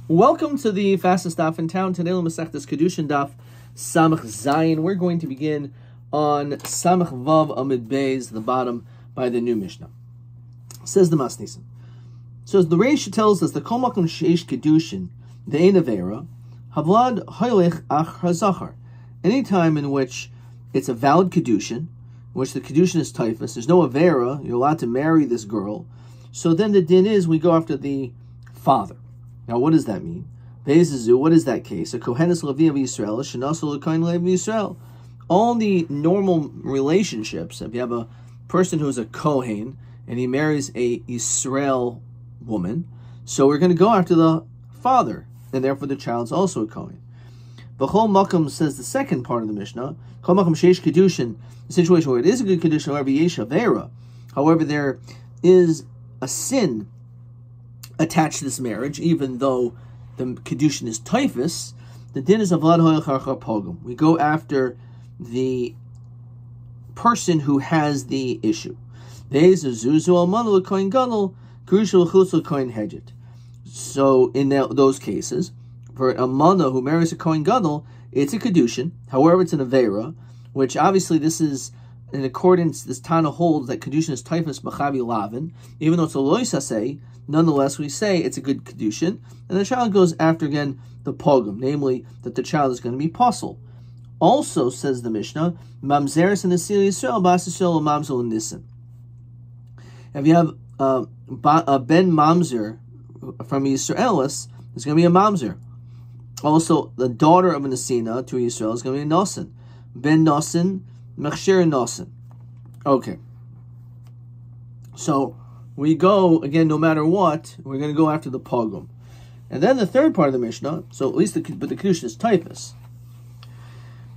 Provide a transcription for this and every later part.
Welcome to the fastest daf in town. Today, Masechtas Kedushin daf Samach Zayin. We're going to begin on Samach Vav Amid Beis, the bottom by the new Mishnah. Says the Masnisim. So as the Reish tells us, the Kol Makom Sheish Kedushin, the Ein Avera, Havlad Hoylech Ach HaZachar. Any time in which it's a valid Kedushin, in which the Kedushin is typhus, there's no Avera, you're allowed to marry this girl, so then the din is we go after the father. Now, what does that mean? What is that case? A Kohenes Levi of Yisrael, Shenasul Kohen Levi Yisrael. All the normal relationships, if you have a person who's a Kohen and he marries a Yisrael woman, so we're going to go after the father, and therefore the child's also a Kohen. V'chol Makom says the second part of the Mishnah, Kol Makom Sheish Kedushin, the situation where it is a good Kedushin, however, Yesh Avera. However, there is a sin attached to this marriage, even though the Kedushin is typhus, the din is Avlad Hoylech Ach Pogum. We go after the person who has the issue. So in those cases, for a Mana who marries a Kohen Gadol, it's a Kedushin. However, it's an Avera, which obviously this is in accordance, this Tana holds that Kedushin is typhus B'chavi Lavin, even though it's a Loisasei, nonetheless we say it's a good Kedushin, and the child goes after again the Pogum, namely that the child is going to be Puzzle. Also, says the Mishnah, Mamzeres and Nesil Yisrael, Bas Yisrael, Mamzel and Nissen. If you have a Ben Mamzer from Yisraelis, there's going to be a Mamzer. Also, the daughter of a Nesina to Yisrael is going to be a Nosen. Ben Nosen, Mechshir Nosen. Okay. So, we go, again, no matter what, we're going to go after the Pogum. And then the third part of the Mishnah, so at least the Kedushin is typhus.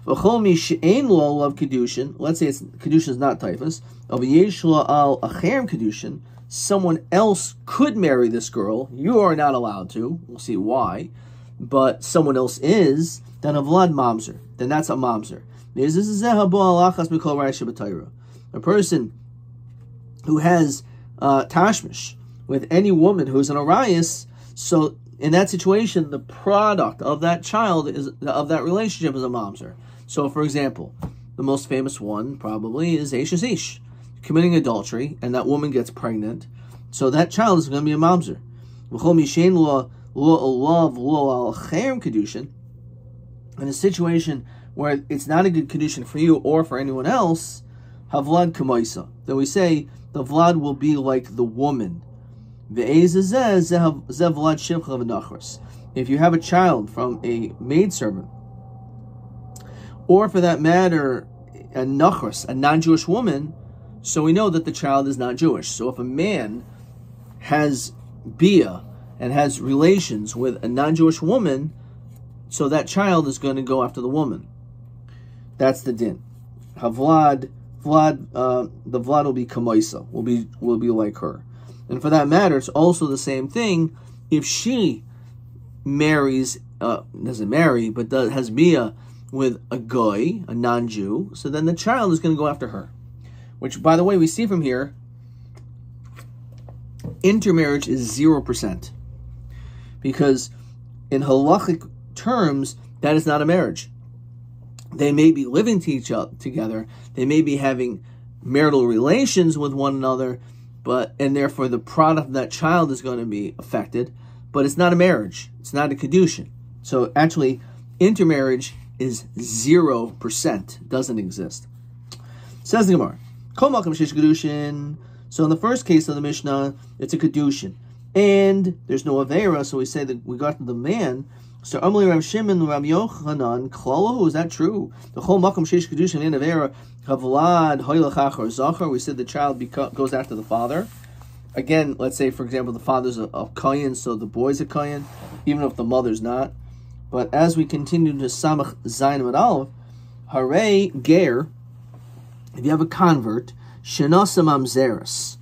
V'chol mi she'ein lo of Kedushin, let's say Kedushin is not typhus, of yesh lo al acherem Kedushin, someone else could marry this girl, you are not allowed to, we'll see why, but someone else is, then a Vlad Mamzer, then that's a Mamzer. A person who has tashmish with any woman who's an Arias, so in that situation, the product of that child of that relationship is a mamzer. So, for example, the most famous one probably is Eshes Ish, committing adultery, and that woman gets pregnant, so that child is going to be a mamzer. In a situation where it's not a good condition for you or for anyone else, havlad kamaisa, then we say the vlad will be like the woman. If you have a child from a maidservant, or for that matter, a nachras, a non-Jewish woman, so we know that the child is not Jewish. So if a man has bia and has relations with a non-Jewish woman, so that child is going to go after the woman. That's the din. The vlad will be kamaisa, will be like her. And for that matter, it's also the same thing if she marries, doesn't marry, but has bia with a goy, a non-Jew, so then the child is going to go after her. Which, by the way, we see from here, intermarriage is 0%. Because in halachic terms, that is not a marriage. They may be living together, they may be having marital relations with one another, and therefore the product of that child is going to be affected, but it's not a marriage, it's not a kedushin. So actually, intermarriage is 0%, doesn't exist. Says the Gemara, Kol Makom Sheish Kedushin. So in the first case of the Mishnah, it's a kedushin, and there's no avera, so we say that we got to the man. So Amli Rav Shimon Rav Yochanan Klalo, is that true? The whole Makom Sheish Kedushin in Avera Havlad Hoylech Ach HaZachar. We said the child goes after the father. Again, let's say for example the father's a kohen, so the boy's a kohen, even if the mother's not. But as we continue to Samach Zayin Amud Aleph, Hare Ger, if you have a convert, Shenas Mamzeres,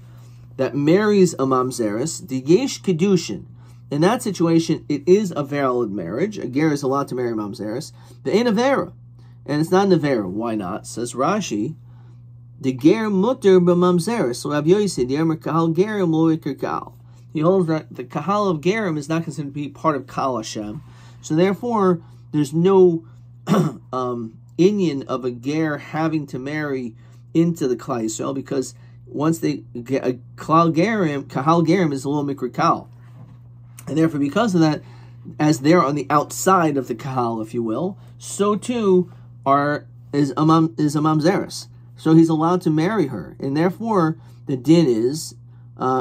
that marries a Mamzeres, the Yesh Kedushin. In that situation, it is a valid marriage. A ger is allowed to marry mamzeres. The ain't avera, and it's not an avera. Why not? Says Rashi, the ger mutter b'mamzeres. So Rav Yossi, the ger kahal ger moikar kahal. he holds that the kahal of gerim is not considered to be part of Kal Hashem. So therefore, there's no inyan of a ger having to marry into the Klal Yisrael, because once they get a kahal gerim is a little mikra kal, and therefore because of that, as they're on the outside of the kahal, if you will, so too is a mamzeres. So he's allowed to marry her, and therefore the din is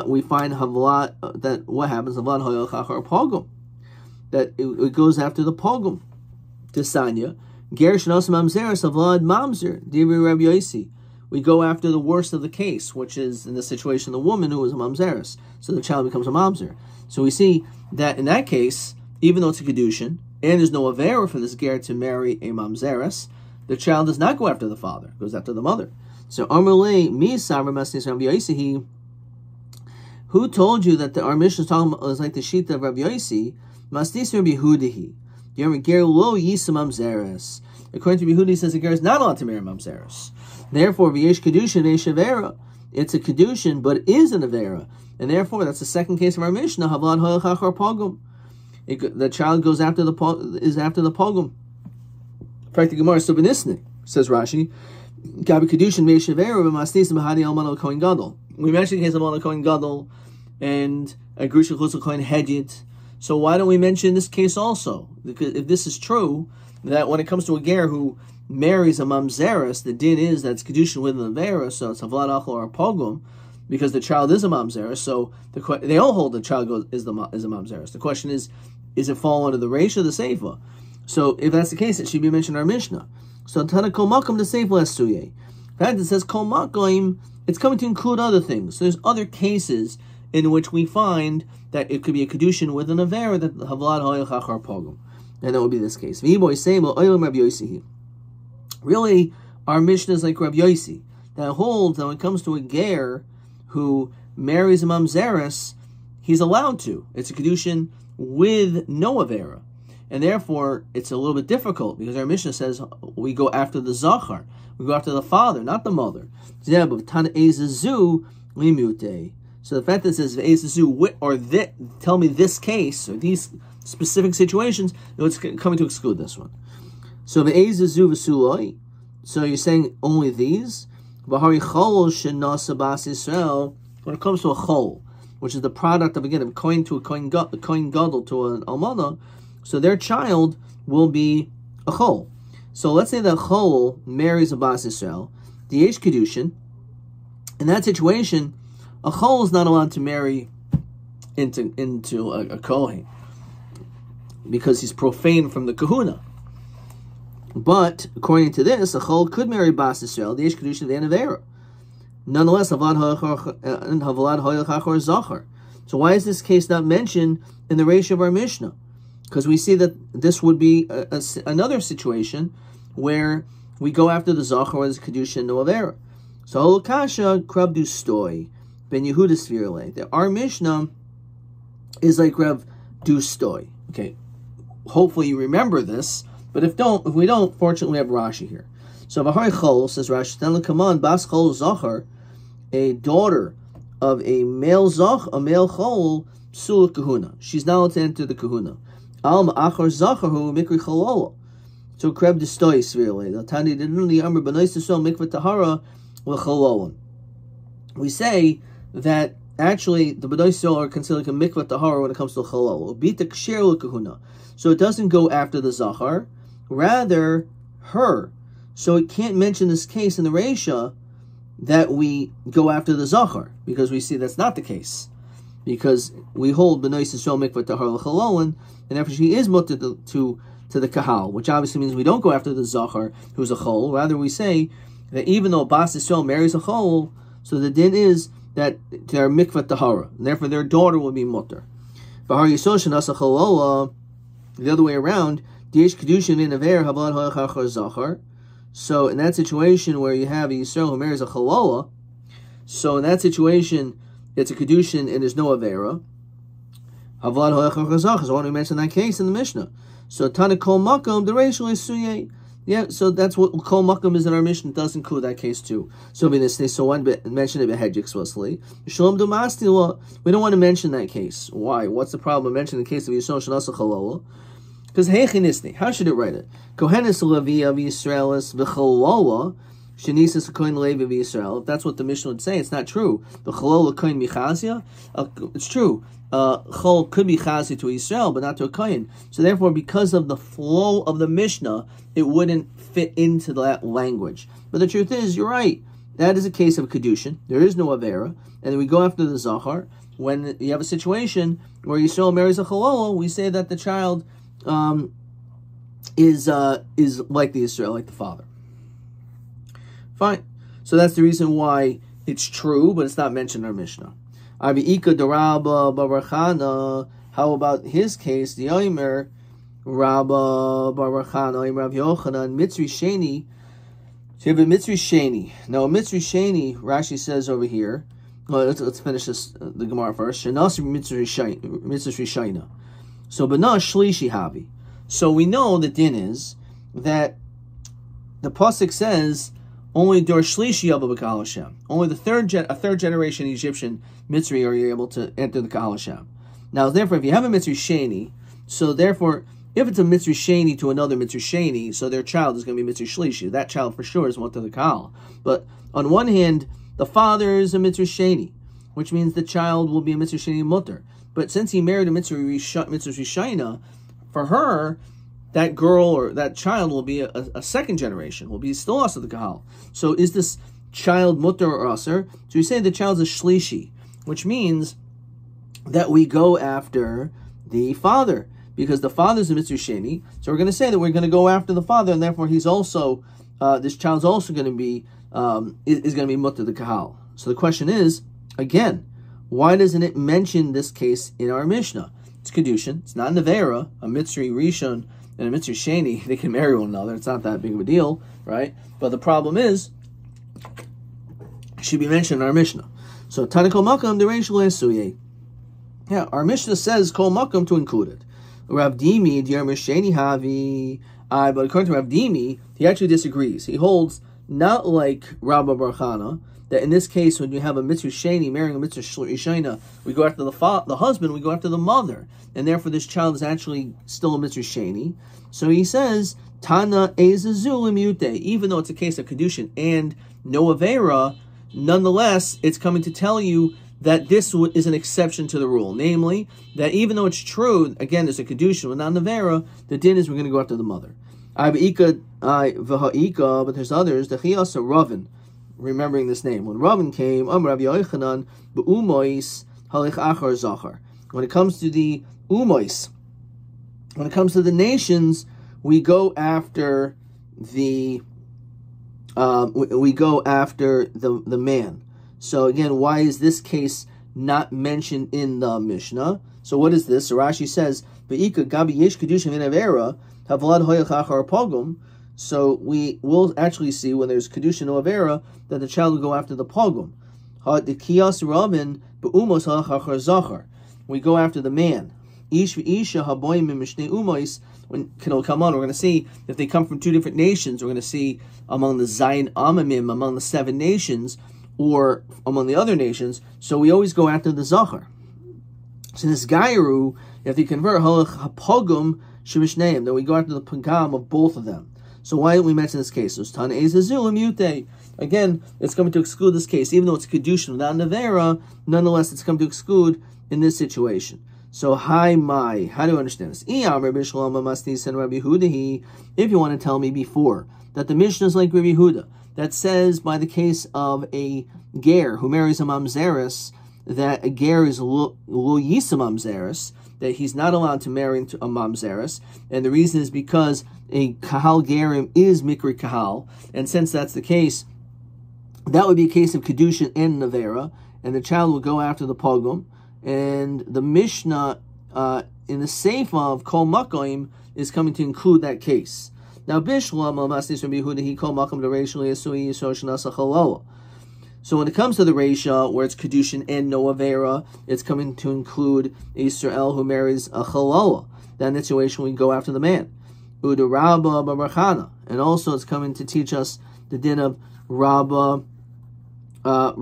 we find havlat that what happens havlat hoyel chachar pogum, that it goes after the pogum. Tisanya ger shenos mamzeres havlad mamzer divrei Rabbi Yossi. We go after the worst of the case, which is in the situation the woman who is a mamzeres, so the child becomes a mamzer. So we see that in that case, even though it's a kedushin and there's no avera for this ger to marry a mamzeres, the child does not go after the father; it goes after the mother. So Amarle mi savar masnis Rabbi Yossi. Who told you that our Mishnah is like the shita of Rabbi Yossi? Masnis Rabbi Yehudahi. Ger lo yisa mamzeres. According to Rabbi Yehuda, he says the ger is not allowed to marry mamzeres. Therefore, v'yesh kedushin eish avera. It's a kedushin, but it is an avera, and therefore that's the second case of our Mishnah. Havlan hoyel chachar pogum. The child goes after the pogum. In fact, the Gemara so benisne, says Rashi. Gabi kedushin eish avera b'masnis b'hadi alman al kohen gadol. We mentioned the case of alman al kohen gadol and a grusha chutz al kohen hedjit. So why don't we mention this case also? Because if this is true, that when it comes to a ger who marries a mamzeres, the din is that's kedushin with an avera, so it's a vlad achol or a pogum, because the child is a mamzeres. So they all hold the child is a mamzeres. The question is it fall under the reish or the seifa? So if that's the case, it should be mentioned in our Mishnah. So tana kol makom the seifa esuye. In fact, it says kol makom. It's coming to include other things. So there's other cases in which we find that it could be a kedushin with an avera that havlad hoyel chachar pogum, and that would be this case. Really, our Mishnah is like Rabbi Yossi, that holds that when it comes to a ger who marries a mamzeres, he's allowed to. It's a kedushin with no avera, and therefore it's a little bit difficult because our Mishnah says we go after the zachar, we go after the father, not the mother. So the fact that it says tell me this case or these specific situations, it's coming to exclude this one. So so you're saying only these? When it comes to a chol, which is the product of, again, of kohen to a kohen gadol to an almana, so their child will be a chol. So let's say that chol marries a bas Yisrael, the yesh kedushin. In that situation, a chol is not allowed to marry into a kohen because he's profane from the kahuna. But according to this, a chol could marry bas Yisrael, the yesh kedushin, the anavera. Nonetheless, havlad hoyel chachar zachar. So why is this case not mentioned in the reish of our Mishnah? Because we see that this would be another situation where we go after the zachar or the kedushin no avera. So holokasha krabdu stoy ben Yehuda svirle. Our Mishnah is like Rav Dustoy. Okay, hopefully you remember this. But if we don't, fortunately we have Rashi here. So V'hari Chol, says Rashi, Ten L'kaman Bas Chol Zachar, a daughter of a male Chol, Psula Kahuna. She's not allowed to enter the Kahuna. Al Ma'achar Zachar Hu Mikri Cholola. So Kreb Destoy Svirle. The Tani didn't the Amr B'nais Tesol Mikvah Tahara L'Chololan. We say that actually the B'nai Yisrael are considered like a mikvah tahara when it comes to chalal. Bita ksher l'kahuna. So it doesn't go after the zachar, rather her. So it can't mention this case in the Reisha that we go after the zachar, because we see that's not the case. Because we hold B'nai Yisrael mikvah tahara l'chalolan, and therefore she is mutter to the kahal, which obviously means we don't go after the zachar who's a chol. Rather we say that even though Bas Yisrael marries a chol, so the din is that they're mikvah tahara, and therefore their daughter will be mutter. The other way around, so in that situation where you have a Yisrael who marries a chalola, so in that situation it's a kedushin and there's no avera. Havlad hoyachar chazach is the one who mentioned that case in the Mishnah. So Tana kol makom the reish lesuye. Yeah, so that's what Kol Makom is in our mission. It does include that case too. So one mention it behedge explicitly. Shalom Dumasti, we don't want to mention that case. Why? What's the problem of mentioning the case of Yisrael Shanasa Chalola? Because Heichinisni, how should it write it? Kohenes Levi of Yisraelis v'Chalola Shenisis Kohen Levi v'Yisrael. If that's what the mission would say, it's not true. The Chalola Kohen Michazia, it's true. Chol could be chazi to Israel, but not to a kohen. So therefore, because of the flow of the Mishnah, it wouldn't fit into that language. But the truth is, you're right. That is a case of kedushin. There is no avera, and we go after the zachar. When you have a situation where Yisrael marries a chalala, we say that the child is like the Israel, like the father. Fine. So that's the reason why it's true, but it's not mentioned in our Mishnah. How about his case? The Omer Rabba Barachana Rav Yochanan Mitzri Sheni. So you have a Mitzri Sheni. Now a Mitzri Sheni, Rashi says over here. Well, let's finish this the Gemara first. Shenas Mitzri Shaina. So Bana Shlishi Havi. So we know the din is that the pasuk says only Dor Shlishi Abba B'Kahal Hashem. Only a third generation Egyptian Mitzri are you able to enter the Kahal Hashem. Now, therefore, if you have a Mitzri Sheni, so therefore, if it's a Mitzri Sheni to another Mitzri Sheni, so their child is going to be Mitzri Shlishi. That child for sure is one to the Kahal. But on one hand, the father is a Mitzri Sheni, which means the child will be a Mitzri Sheni Mutter. But since he married a Mitzri Shaina, for her, that girl or that child will be a second generation, will be still also the Kahal. So is this child mutter or aser? So we say the child's a shlishi, which means that we go after the father, because the father's a Mitzri Sheni. So we're going to say that we're going to go after the father, and therefore he's also, this child's also going to be, is going to be mutter the Kahal. So the question is, again, why doesn't it mention this case in our Mishnah? It's Kedushin, it's not Nevera, a Mitzri Rishon and a Mitzri Sheni, they can marry one another. It's not that big of a deal, right? But the problem is, it should be mentioned in our Mishnah. So, Tana Kol Makam, the Reish Le'asuye. Yeah, our Mishnah says Kol Makam to include it. Rav Dimi, Diyar Sheni Havi. But according to Rav Dimi, he actually disagrees. He holds not like Rabba Barchana, that in this case, when you have a Mitzri Sheni marrying a Mitzri Shena, we go after the husband, we go after the mother. And therefore, this child is actually still a Mitzri Sheni. So he says, Tana Ezazul Imute, even though it's a case of Kedushin and no Avera, nonetheless, it's coming to tell you that this is an exception to the rule. Namely, that even though it's true, again, there's a Kedushin without Avera, the din is we're going to go after the mother. But there's others, the Chiyasa Ravin, remembering this name. When Ravin came, Rav Yochanan, B'umois Halich Achar Zachar. When it comes to the Umois, when it comes to the nations, we go after the the man. So again, why is this case not mentioned in the Mishnah? So what is this? So Rashi says, "Ve'ika gabi yesh kedushin v'navera havlad hoyach achar pogum." So we will actually see when there's kedushin or avera that the child will go after the pogum. Ha'dikiyas rabin be'umos ha'achar zachar. We go after the man. Ish v'isha haboyim mishnei umois. When it'll come on, we're going to see if they come from two different nations. We're going to see among the Zayin Amamim, among the 7 nations, or among the other nations. So we always go after the Zachar. So this Gairu, if you convert Hapogum Shemishneim, then we go after the Pagam of both of them. So why don't we mention this case? So Tana Ezazul Mute. Again, it's coming to exclude this case, even though it's Kedushin without Nevera, nonetheless it's come to exclude in this situation. So, how do you understand this? If you want to tell me before that the Mishnah is like Rabbi Yehuda, that says by the case of a ger who marries a mamzeres, that a ger is lo yisa mamzeres, that he's not allowed to marry into a mamzeres, and the reason is because a kahal gerim is mikri kahal, and since that's the case, that would be a case of kedushin and nevera, and the child will go after the pogum. And the Mishnah in the Seifa of Kol Makom is coming to include that case. Now, Bishlam al-Masnis Rabbi Yehuda he Kol Makom the Reisha Yesui Yisor Shnasa Chalala. So when it comes to the Reisha, where it's Kedushin and no Avera, it's coming to include Israel who marries a Chalala. That situation we go after the man. Uda Rabba Bar Chana. And also it's coming to teach us the din of Rabba Bar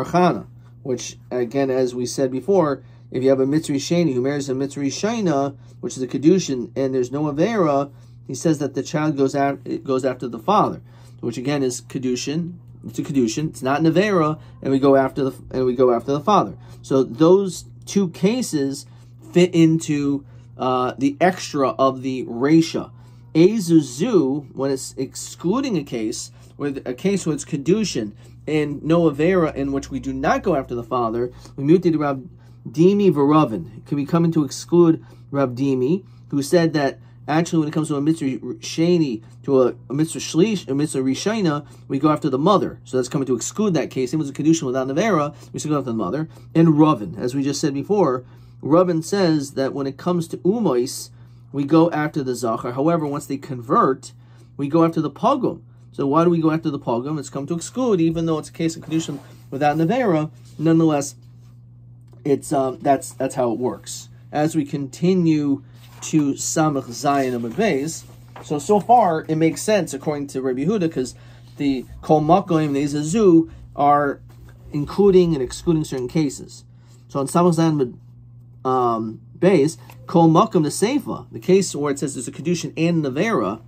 Chana, which, again, as we said before, if you have a Mitzri Sheni who marries a Mitzri Shaina, which is a Kedushin, and there's no Avera, he says that the child goes after the father, which again is Kedushin. It's a Kedushin. It's not an Avera, and we go after the father. So those two cases fit into the extra of the Reisha. Ezuzu, when it's excluding a case where it's Kedushin and no Avera, in which we do not go after the father, we muted Rav Dimi Varavin. It can be coming to exclude Rav Dimi, who said that actually when it comes to a mitzvah sheni, to a mitzvah shlish, a mitzvah rishayna, we go after the mother. So that's coming to exclude that case. It was a kedushin without nevera, we still go after the mother. And Ravin, as we just said before, Ravin says that when it comes to umois, we go after the zachar. However, once they convert, we go after the pogum. So why do we go after the pogum? It's come to exclude, even though it's a case of kedushin without nevera. Nonetheless, it's that's how it works. As we continue to Samach Zayin Amud Beis, so far it makes sense according to Rabbi Yehuda, because the Kol Makom and the Ezazu are including and excluding certain cases. So in Samach Zayin Amud Beis, Kol Makom the Seifa, the case where it says there's a kedushin and nevera,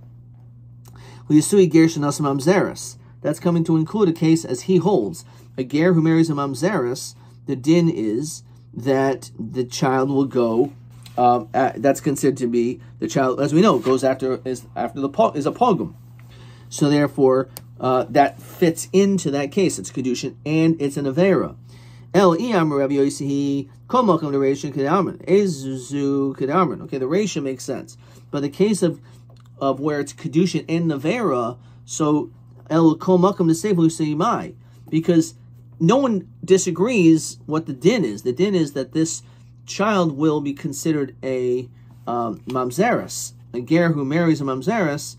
Yisui ger shenas mamzeres. That's coming to include a case as he holds. A ger who marries a mamzeres, the din is that the child will go. That's considered to be the child, as we know, goes after a pogum. So therefore, that fits into that case. It's kedushin and it's an avera. El iyam Rabbi Yossi kol makom the reisha kedarman ezuzu kedarman. Okay, the reisha makes sense, but the case of where it's kedushin and nevera, so el kol makom the seiflu seimai, because no one disagrees what the din is. The din is that this child will be considered a mamzeres. A ger who marries a mamzeres,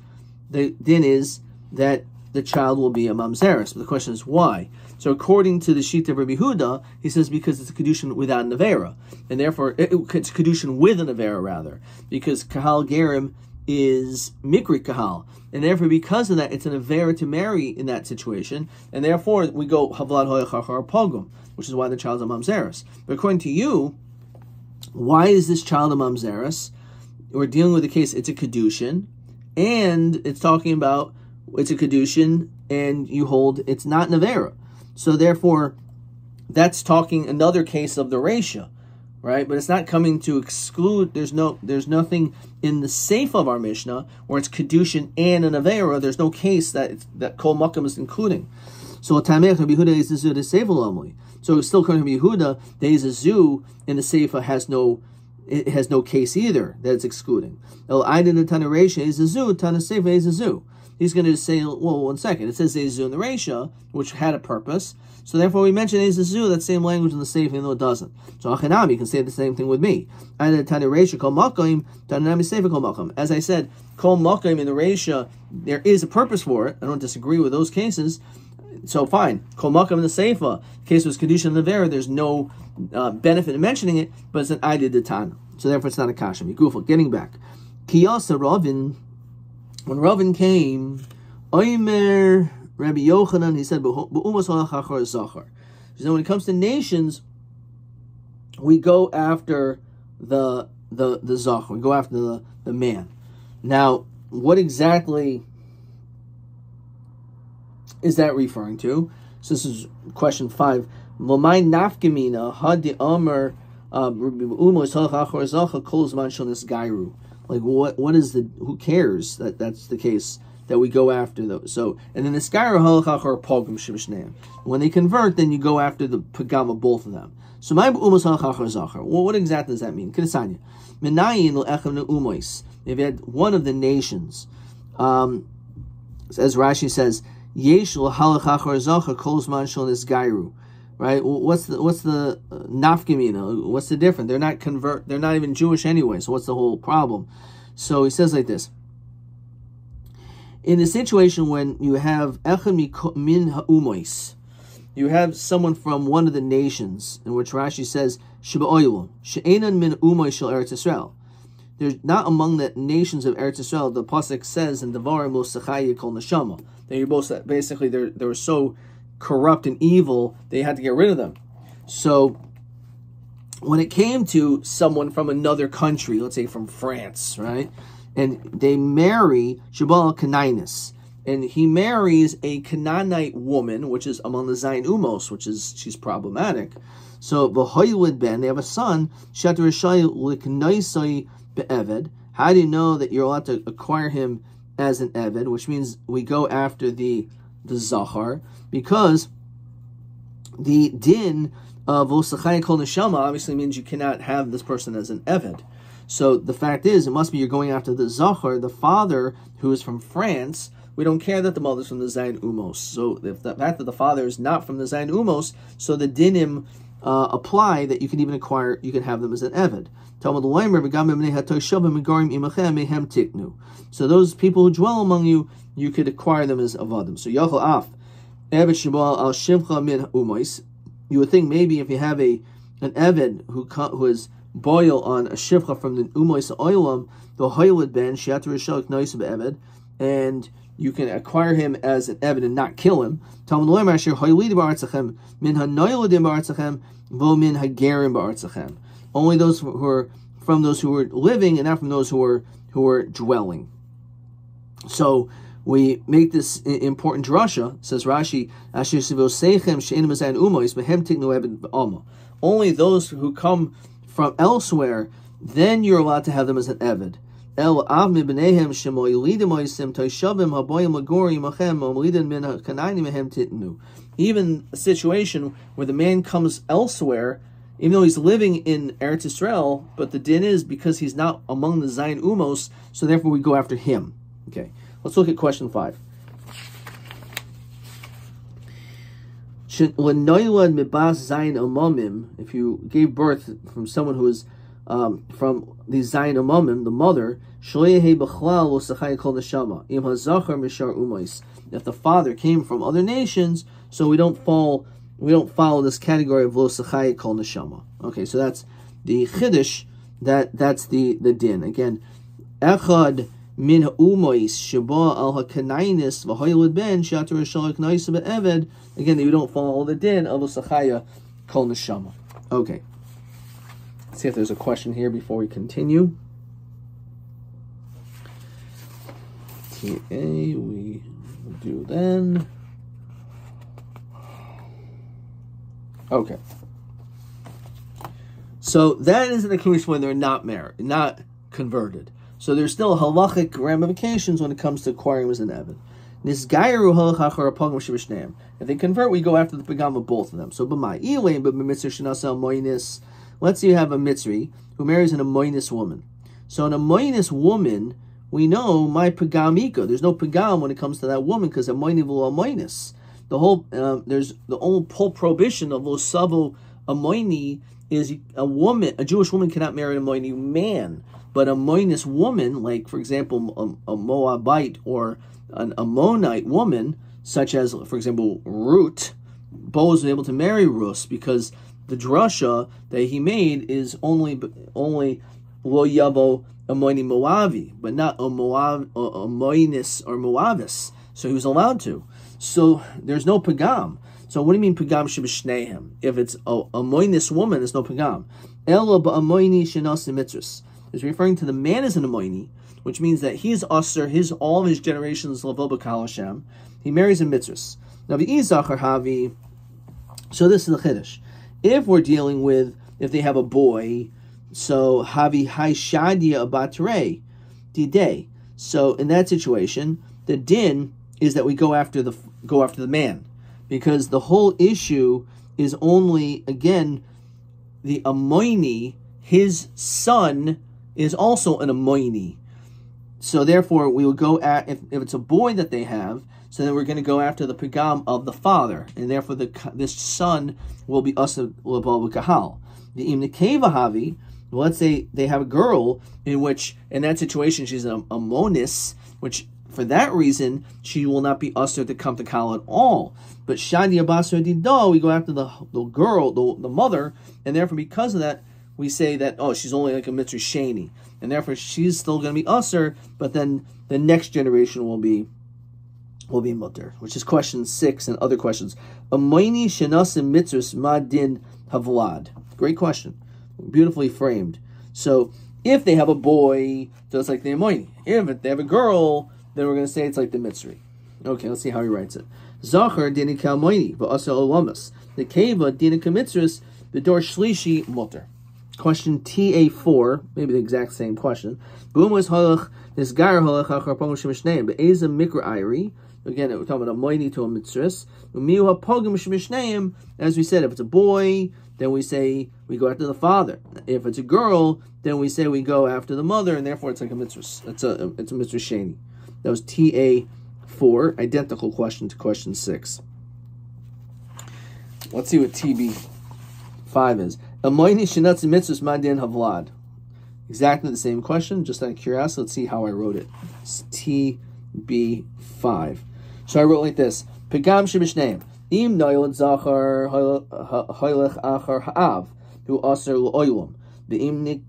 the din is that the child will be a mamzeres. But the question is why? So according to the Shita of Rabbi Huda, he says because it's a kedushin without nevera, and therefore it's kedushin with an nevera rather, because kahal gerim is mikri kahal, and therefore because of that it's an avera to marry in that situation, and therefore we go havlad hoyachachar pogum, which is why the child's a mamzeres. But according to you, why is this child a mamzeres? We're dealing with the case, it's a kedushin, and it's talking about it's a kedushin, and you hold it's not nevera. So therefore, that's talking another case of the reisha, right? But it's not coming to exclude. There's nothing in the seif of our Mishnah where it's kedushin and an avera. There's no case that kol makom is including. So tamech Rabbi Yehuda is the seif l'amli. So it's still according to Rabbi Yehuda, the Ezazu in the Seifa has no case either that it's excluding. El Aiden the Tana Reisha Ezazu, Tana Seifa Ezazu. He's going to say, well, one second. It says Ezazu in the Reisha, which had a purpose. So therefore we mention Ezazu, that same language in the Seifa, even though it doesn't. So Achanami, you can say the same thing with me. Aiden the Tana Reisha Kol Makom, Tana Nami Seifa Kol Makom. As I said, Kol Makom in the Reisha, there is a purpose for it. I don't disagree with those cases. So fine, Kol Makom in the Seifa, case was kedushin nevera. There's no benefit in mentioning it, but it's an aidid detana. So therefore, it's not a kasha. Migufal. Getting back, Kiyasa Ravin, when Ravin came, Oimer Rabbi Yochanan, he said, "B'umas halachachar zachar." So when it comes to nations, we go after the zachar. We go after the man. Now, what exactly is that referring to? So this is question 5. Lomai nafkamina hadi amar umos halachachar zachar kol zman shel nisgairu. Like what is the? Who cares that that's the case that we go after those? So and then the nisgairu halachachar pogum shemishneim. When they convert, then you go after the pagam of both of them. So my umos halachachar zachar. Well, what exactly does that mean? Kedesanya menayin le'echem ne'umois. If you had one of the nations, as Rashi says, yesh l'halachachar zachar kol zman shel nisgairu. Right? What's the nafkamina? What's the difference? They're not even Jewish anyway. So what's the whole problem? So he says like this: in a situation when you have echad min ha'umois, you have someone from one of the nations, in which Rashi says sheba'oilu she'enan min umois shel Eretz Yisrael. there's not among the nations of Eretz Yisrael. The pasuk says in Devarim lo sechaya kol neshama. They were both basically they were so corrupt and evil they had to get rid of them. So when it came to someone from another country, let's say from France, right, and they marry Shabal Canaanis, and he marries a Canaanite woman, which is among the Zayin Umos, she's problematic. So v'hoylid ben, they have a son. Shatter Rishai liknaisai be'eved. How do you know that you're allowed to acquire him as an eved? Which means we go after the zachar, because the din of Osachai Kol Neshama obviously means you cannot have this person as an eved. So the fact is, it must be you're going after the zachar, the father who is from France. We don't care that the mother's from the Zayin Umos. So if the fact that the father is not from the Zayin Umos, so the dinim apply that you can even acquire, you can have them as an eved. So those people who dwell among you, you could acquire them as avadim. So yachol af eved shibal al shivcha min umos. You would think maybe if you have an eved who is boil on a shivcha from the umos oilam, the hoylid ben she'ater rishal k'nois be'eved, and you can acquire him as an eved and not kill him. Only those who are from those who are living and not from those who are dwelling. So we make this important drasha, says Rashi, only those who come from elsewhere, then you're allowed to have them as an eved. Even a situation where the man comes elsewhere, even though he's living in Eretz Yisrael, but the din is because he's not among the Zayin Umos, so therefore we go after him. Okay, let's look at question 5. If you gave birth from someone who is from the Zayin Umamim, the mother, if the father came from other nations, so we don't follow this category of lo sechai kol neshama. Okay, so that's the chiddush. That's the din. Again, echad min ha'umois sheba al hakanainis v'hoylid ben shater rishal k'nois be'eved. Again, you don't follow the din of lo sechai kol neshama. Okay. Let's see if there's a question here before we continue. TA we will do then. Okay. So that is in the case when they're not married, not converted. So there's still halachic ramifications when it comes to acquiring as an eved. If they convert, we go after the pagam of both of them. So let's say you have a Mitzri who marries an Amoinus woman. So an Amoinus woman, we know my pagamika. There's no pagam when it comes to that woman because Amoini v'lo Amoinus. The whole there's the whole prohibition of lo savo Amoini is a Jewish woman cannot marry an Amoini man, but a Amoinus woman, like for example a Moabite or an Ammonite woman, such as for example Ruth, Boaz was able to marry Ruth because the drasha that he made is only lo yavo Amoini Moavi, but not Amoinus or Moavis. So he was allowed to. So there's no pagam. So what do you mean pagam shebishnehem? If it's a Amoinus woman, there's no pagam. Ela ba'amoini shenas mitzvus. It's referring to the man as an Amoini, which means that he's usher, all of his generations lavo b'kal Hashem. He marries a mitzvus. Now the izachar havi. So this is the chiddush. If we're dealing with, if they have a boy, so havi hai shadia abatrei didei. So in that situation, the din is that we go after the man, because the whole issue is only, again, the Amoini, his son is also an Amoini. So therefore, we will go at, if it's a boy that they have, so then we're going to go after the pagam of the father, and therefore this son will be asa l'bal v'kahal. The imnikeva havi. Let's say they have a girl in which, in that situation, she's an Amonis, which for that reason she will not be usher to come to Kal at all. But Shadi Abasar Dido, we go after the girl, the mother, and therefore because of that, we say that, oh, she's only like a mitzri sheni, and therefore she's still going to be usher, but then the next generation will be mutter, which is question 6 and other questions. Amoini shenasim mitzvus madin havlad. Great question, beautifully framed. So if they have a boy, so it's like the amoini. If they have a girl, then we're going to say it's like the mitzri. Okay, let's see how he writes it. Zachar dini kalmoini v'asa olamas. The keva dini kamitzrus b'dor shlishi mutter. Question TA4, maybe the exact same question. Boom was halach this gar halach achar pogum shemishneim be'eza mikra iri. Again, we're talking about a moini to a mitzrus. Umiu hapogum shemishneim. As we said, if it's a boy, then we say we go after the father. If it's a girl, then we say we go after the mother, and therefore it's like a mitzrus. It's a mitzrus sheni. That was TA4, identical question to question 6. Let's see what TB5 is. Exactly the same question, just out of curiosity. Let's see how I wrote it. It's TB5. So I wrote like this. Pegam shebishneim. Im noyel zachar hoylech achar ha'av hu aser l'oylum. V'im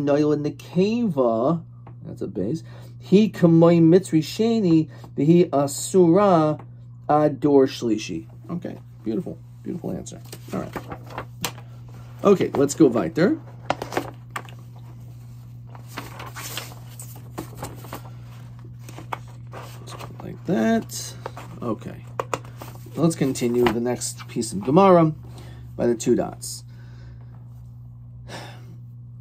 noyel nekeva, that's a base. He kamoy mitzri sheni v'hi asura ador shlishi. Okay, beautiful answer. All right. Okay, let's go weiter. Like that. Okay. Let's continue the next piece of Gemara by the 2 dots.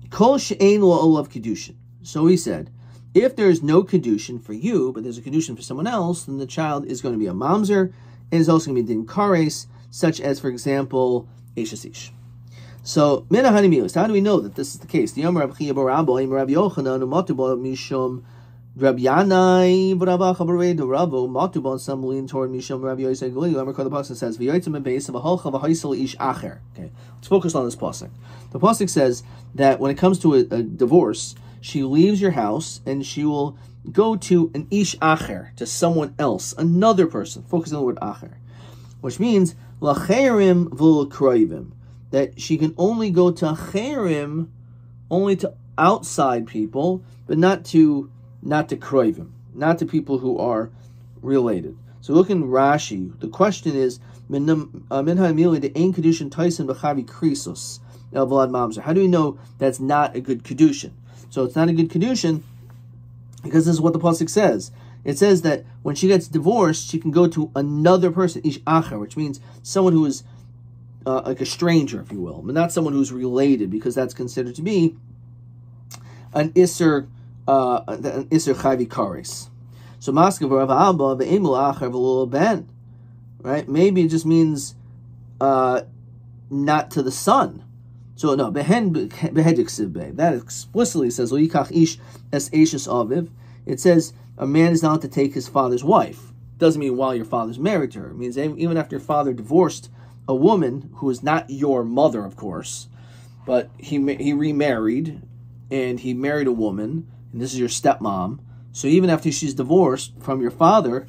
Kol she'ein lo olav kedushin. So he said, if there is no kedushin for you, but there's a kedushin for someone else, then the child is going to be a mamzer, and is also going to be din kares, such as, for example, eshes ish. So, mina hanimius. How do we know that this is the case? The Yom Rab Chiya bar Rabba, Yom Rab Yochanan, Umatuba Mishum Rab Yanai, Rabba Chabarei, the Rabbo, Matuba, some lean toward Mishum Rab Yosef Galil. Remember, the pasuk says, "V'yotzim beis of a halcha v'haisel ish acher." Okay, let's focus on this pasuk. The pasuk says that when it comes to a divorce, she leaves your house and she will go to an ish acher, to someone else, another person. Focus on the word acher, which means lacherim v'lekroivim. That she can only go to cherim, only to outside people, but not to kroivim, not to people who are related. So look in Rashi. The question is, how do we know that's not a good kedushin? So it's not a good kedushin because this is what the pasuk says. It says that when she gets divorced, she can go to another person, ish acher, which means someone who is like a stranger, if you will, but not someone who's related, because that's considered to be an iser chayvi kares. So maskav Rav Abba ve'emul acher v'lo ben, right? Maybe it just means not to the son. So no, that explicitly says lo'yikach ish es eshes aviv. It says a man is not to take his father's wife. Doesn't mean while your father's married to her. It means even after your father divorced a woman who is not your mother, of course, but he remarried, and he married a woman, and this is your stepmom. So even after she's divorced from your father,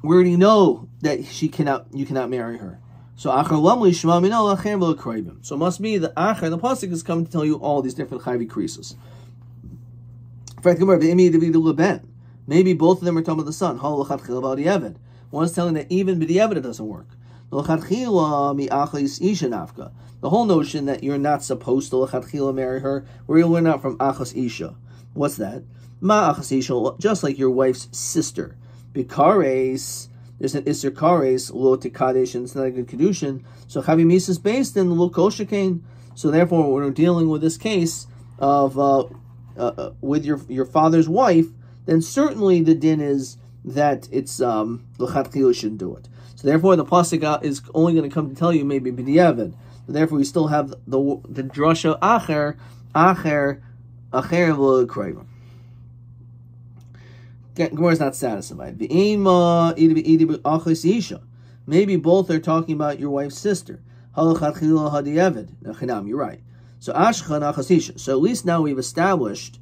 we already know that you cannot marry her. So achar lamli shema minol achem v'lo kroivim. So it must be the achar. The pasuk is coming to tell you all these different chayvi krisos. Maybe both of them are talking about the son. One is telling that even b'diavad it doesn't work. The whole notion that you're not supposed to lechatchila marry her, we're learning out from achas isha. What's that? Ma achas isha, just like your wife's sister. Bikares, there's an iser kares lo tikadesh, and it's not a good kedushin. So chavi misas based in lo koshakain. So therefore, when we're dealing with this case of with your father's wife, then certainly the din is that it's lechatchila shouldn't do it. So therefore, the pasuk is only going to come to tell you maybe b'diavad. Therefore, we still have the drasha acher v'lo. Gemara is not satisfied. Maybe both are talking about your wife's sister. You're right. So at least now we've established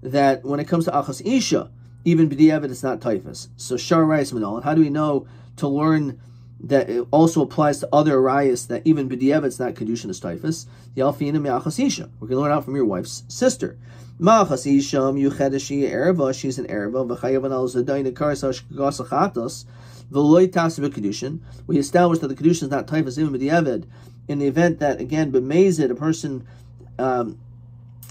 that when it comes to achas isha, even b'diavad it's not typhus. So shar reis manol. And how do we know to learn that it also applies to other arayas that even b'diavad it's not kedushin as typhus. Yalfina me'achas isha. We can learn out from your wife's sister. Ma'achas isha miyuchedesh erva. She's an erva. V'chayavan al zadayin karas hashgasachatos. V'loy tasib kedushin. We established that the kedushin is not typhus even b'diavad in the event that again b'mezid a person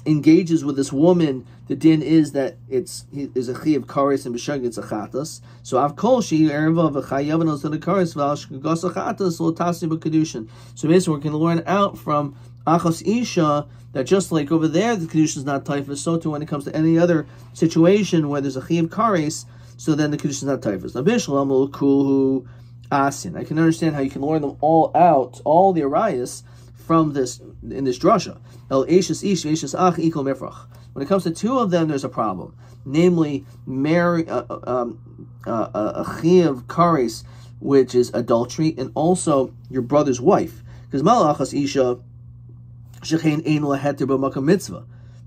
engages with this woman. The din is that is a chi of kares and b'shag it's a chatas. So av kol she erva v'chayavan al zadayin karas v'ashgasachatos lo tasib kedushin. So basically we can learn out from achas isha that just like over there the kedushin is not typhus, so too when it comes to any other situation where there's a chi of kares, so then the kedushin is not typhus. Now bishlam kulhu asin. I can understand how you can learn them all out, all the arayas from this in this drasha. El eishes ish eishes ach ikol mifrach. When it comes to two of them, there's a problem. Namely, marry a chi of kares, which is adultery, and also your brother's wife. Because malachas isha shechein ein laheter b'makam mitzvah.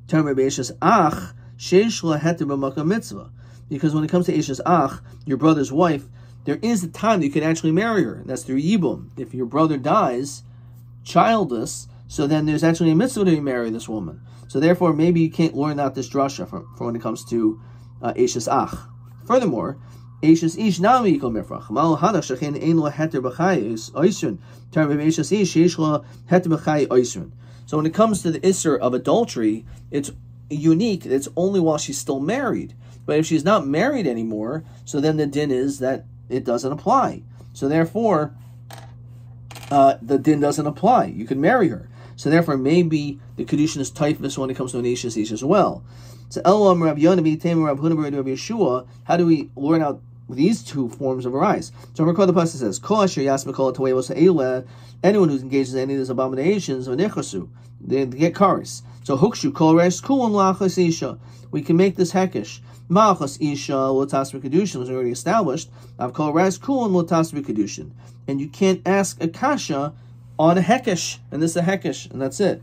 Termer be'eshes ach sheish laheter b'makam mitzvah. Because when it comes to eshes ach, your brother's wife, there is a time that you can actually marry her. And that's through yibum. If your brother dies childless, so then there's actually a mitzvah to marry this woman. So therefore, maybe you can't learn out this drasha for when it comes to eshes ach. Furthermore, eshes ish nami yikol mifrach. Mal hadach shechein ein laheter b'chai oisrun. Termer be'eshes ish sheish laheter b'chai oisrun. So when it comes to the isser of adultery, it's unique. It's only while she's still married. But if she's not married anymore, so then the din is that it doesn't apply. So therefore, the din doesn't apply. You can marry her. So therefore, maybe the kedushin is typhus when it comes to an ishes ish as well. So Elam Rav Yonah v'Yitem Rav Huna Rav Yeshua. How do we learn out these two forms of arise? So recall the pasuk says, "Kol asher yasmekol toevos ha'eleh." Anyone who's engaged in any of these abominations, v'nechasu, they get kares. So hukshu kol resh kulam la'achas isha. We can make this hekesh. Ma'achas isha lotas b'kedushin was already established. Av kol resh kulam lotas b'kedushin. And you can't ask a kasha on a hekesh, and this is a hekesh, and that's it.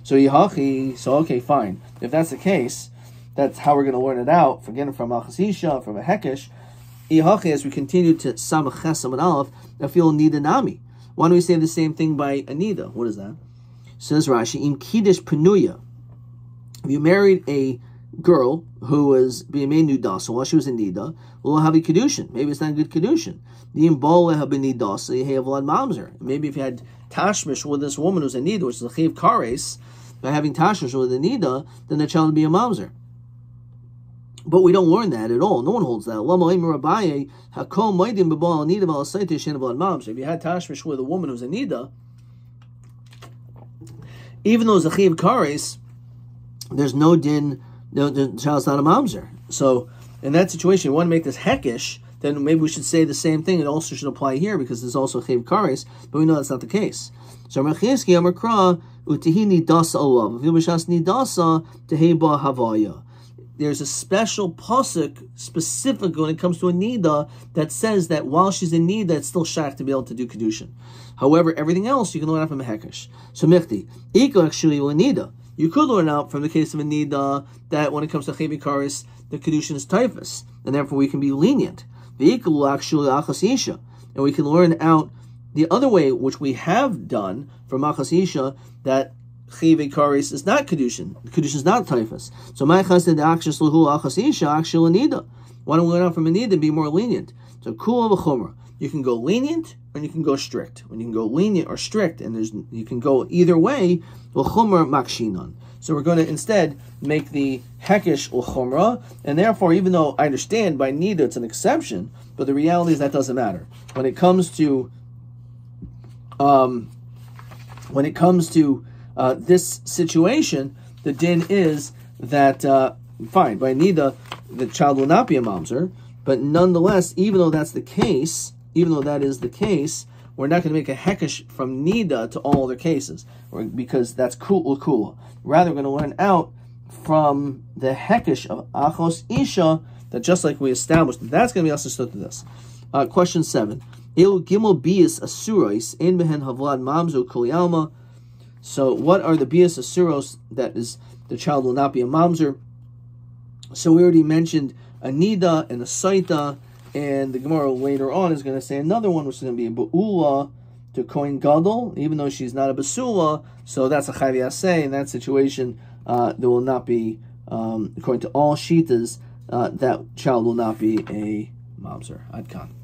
So yihachi. So okay, fine. If that's the case, that's how we're going to learn it out. Forget from ma'achas isha, from a hekesh. Yihachi, as we continue to samach ches and aleph, afil nida nami. Why don't we say the same thing by Anida? What is that? Says Rashi, Im Kiddush Penuya. If you married a girl who was being made nudasa while she was in Nida, will have a Kiddushin. Maybe it's not a good Kiddushin. The Imbole have been nidasa, you have Vlad Mamzer. Maybe if you had Tashmish with this woman who's in Nida, which is a Chiv Kares, by having Tashmish with a Nida, then the child would be a Mamzer. But we don't learn that at all. No one holds that. If you had tashmish with a woman who's a nida, even though it's a chiv kares, there's no din. The child's not a mamzer. So in that situation, you want to make this hekesh, then maybe we should say the same thing. It also should apply here because there's also chiv kares, but we know that's not the case. So Mechizki Amakra utihi nidasa olav v'bishas nidasa teheba havaya. There's a special pasuk specific when it comes to a nida that says that while she's in nida, it's still shach to be able to do kedushin. However, everything else you can learn out from a hekesh. So michti ika actually a nida. You could learn out from the case of a nida that when it comes to chevi karis, the kedushin is typhus, and therefore we can be lenient. The ika actually achas isha, and we can learn out the other way, which we have done from achas isha, that Chivi Karis is not Kedushin. Kedushin is not typhus. So my chassid akshas lahu achas isha akshal anida. Why don't we learn out from anida and be more lenient? So kula v'chumra. You can go lenient or you can go strict. When you can go lenient or strict, and you can go either way. V'chumra makshinan. So we're going to instead make the hekesh l'chumra, and therefore, even though I understand by nida it's an exception, but the reality is that doesn't matter when it comes to this situation. The din is that fine, by nida the child will not be a mamzer, but nonetheless, even though that is the case, we're not going to make a hekesh from nida to all other cases, because that's kula. Rather, we're going to learn out from the hekesh of achos isha that just like we established, that's going to be understood to this. Question 7. Il gimel bias asuros ein behen havlad mamzu kuli alma. So what are the bias asuros that is the child will not be a mamzer? So we already mentioned a nida and a saita, And the Gemara later on is going to say another one, which is going to be a Ba'ula to Kohen Gadol, even though she's not a Basula, so that's a Chayv Yaseh. In that situation, there will not be, according to all Shitas, that child will not be a Mamzer. Ad Kan.